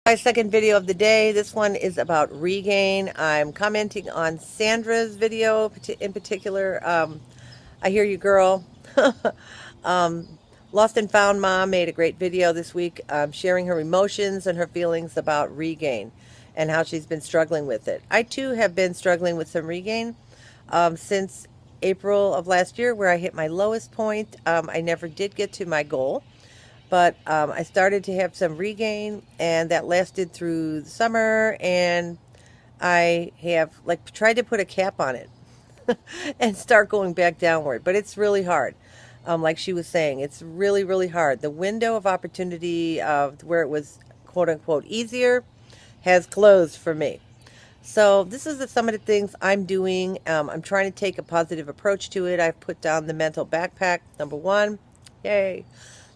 My second video of the day. This one is about regain. I'm commenting on Sandra's video in particular. I hear you, girl. um, Lost and Found Mom made a great video this week, sharing her emotions and her feelings about regain and how she's been struggling with it. I too have been struggling with some regain since April of last year, where I hit my lowest point. I never did get to my goal. But I started to have some regain, and that lasted through the summer, and I have tried to put a cap on it and start going back downward. But it's really hard. Like she was saying, it's really, really hard. The window of opportunity of where it was quote unquote easier has closed for me. So this is some of the things I'm doing. I'm trying to take a positive approach to it. I've put down the mental backpack, number one. Yay.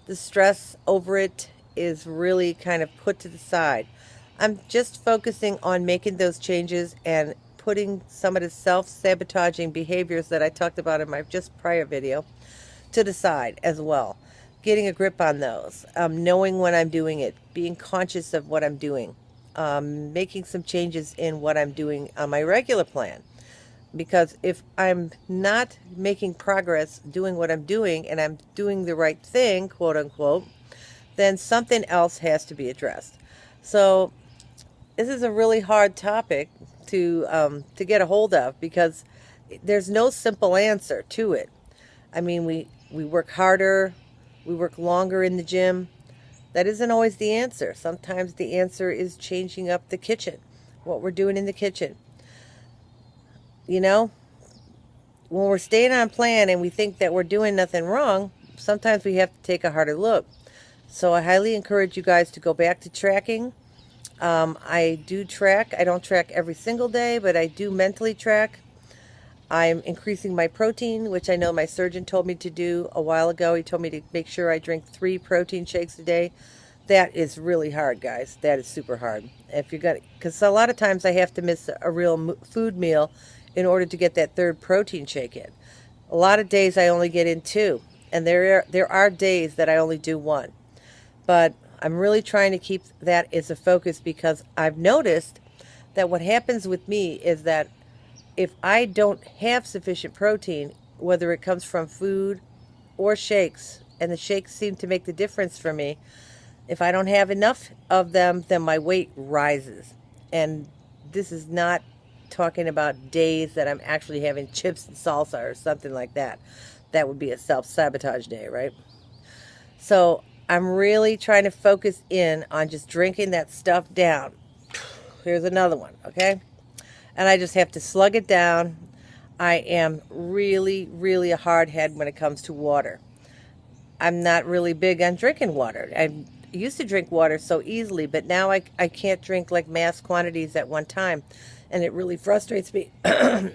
The stress over it is really kind of put to the side. I'm just focusing on making those changes and putting some of the self-sabotaging behaviors that I talked about in my just prior video to the side as well. Getting a grip on those, knowing when I'm doing it, being conscious of what I'm doing, making some changes in what I'm doing on my regular plan. Because if I'm not making progress doing what I'm doing and I'm doing the right thing, quote unquote, then something else has to be addressed. So this is a really hard topic to get a hold of, because there's no simple answer to it. I mean, we work harder, we work longer in the gym. That isn't always the answer. Sometimes the answer is changing up the kitchen, what we're doing in the kitchen. You know, when we're staying on plan and we think that we're doing nothing wrong, sometimes we have to take a harder look. So I highly encourage you guys to go back to tracking. I do track. I don't track every single day, but I do mentally track. I'm increasing my protein, which I know my surgeon told me to do a while ago. He told me to make sure I drink 3 protein shakes a day. That is really hard, guys. That is super hard. If you're gonna, because a lot of times I have to miss a real food meal in order to get that 3rd protein shake in. A lot of days I only get in 2, and there are days that I only do 1. But I'm really trying to keep that as a focus, because I've noticed that what happens with me is that if I don't have sufficient protein, whether it comes from food or shakes, and the shakes seem to make the difference for me, if I don't have enough of them, then my weight rises. And this is not talking about days that I'm actually having chips and salsa or something like that. That would be a self-sabotage day, right? So I'm really trying to focus in on just drinking that stuff down. Here's another one, okay? And I just have to slug it down. I am really, really a hard head when it comes to water. I'm not really big on drinking water. I used to drink water so easily, but now I can't drink like mass quantities at one time. And it really frustrates me,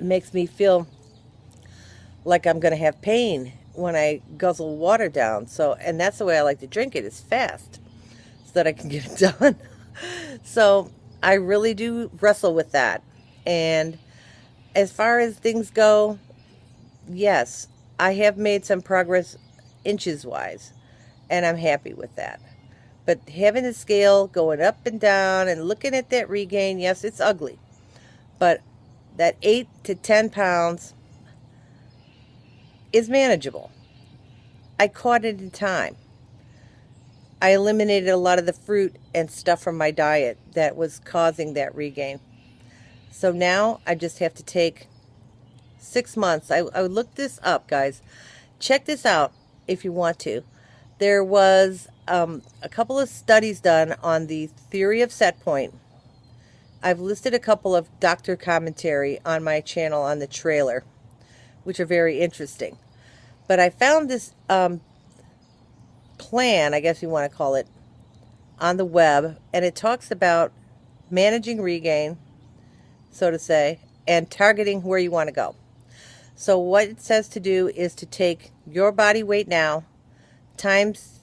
makes me feel like I'm going to have pain when I guzzle water down. So, and that's the way I like to drink it, is fast, so that I can get it done. So I really do wrestle with that. And as far as things go, yes, I have made some progress inches-wise, and I'm happy with that. But having the scale going up and down and looking at that regain, yes, it's ugly. But that 8 to 10 pounds is manageable. I caught it in time. I eliminated a lot of the fruit and stuff from my diet that was causing that regain. So now I just have to take 6 months. I looked this up, guys. Check this out if you want to. There was a couple of studies done on the theory of set point. I've listed a couple of doctor commentary on my channel on the trailer, which are very interesting. But I found this plan, I guess you want to call it, on the web, and it talks about managing regain, so to say, and targeting where you want to go. So what it says to do is to take your body weight now times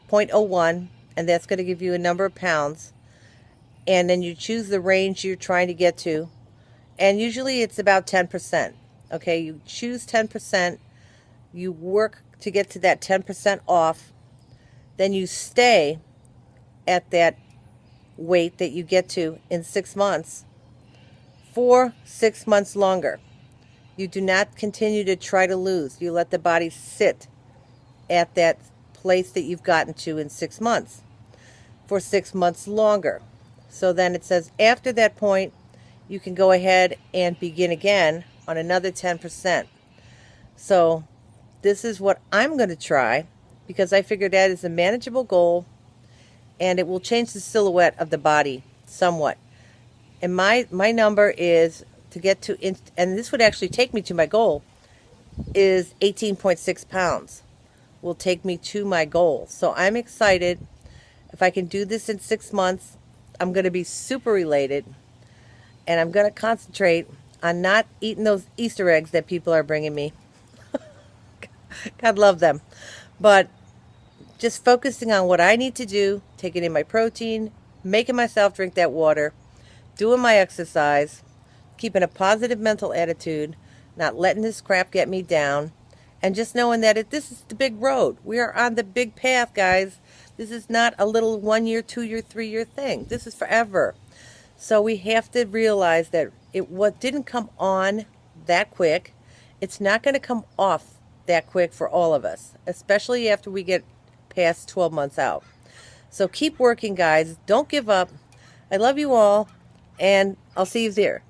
0.01, and that's going to give you a number of pounds. And then you choose the range you're trying to get to. And usually it's about 10%. Okay, you choose 10%. You work to get to that 10% off. Then you stay at that weight that you get to in 6 months for 6 months longer. You do not continue to try to lose. You let the body sit at that place that you've gotten to in 6 months for 6 months longer. So then it says after that point, you can go ahead and begin again on another 10%. So this is what I'm going to try, because I figured that is a manageable goal and it will change the silhouette of the body somewhat. And my number is to get to, and this would actually take me to my goal, is 18.6 pounds. Will take me to my goal. So I'm excited. If I can do this in 6 months, I'm going to be super elated. And I'm going to concentrate on not eating those Easter eggs that people are bringing me. God love them. But just focusing on what I need to do, taking in my protein, making myself drink that water, doing my exercise, keeping a positive mental attitude, not letting this crap get me down, and just knowing that this is the big road. We are on the big path, guys. This is not a little 1 year, 2 year, 3 year thing. This is forever. So we have to realize that what didn't come on that quick, it's not going to come off that quick for all of us, especially after we get past 12 months out. So keep working, guys. Don't give up. I love you all, and I'll see you there.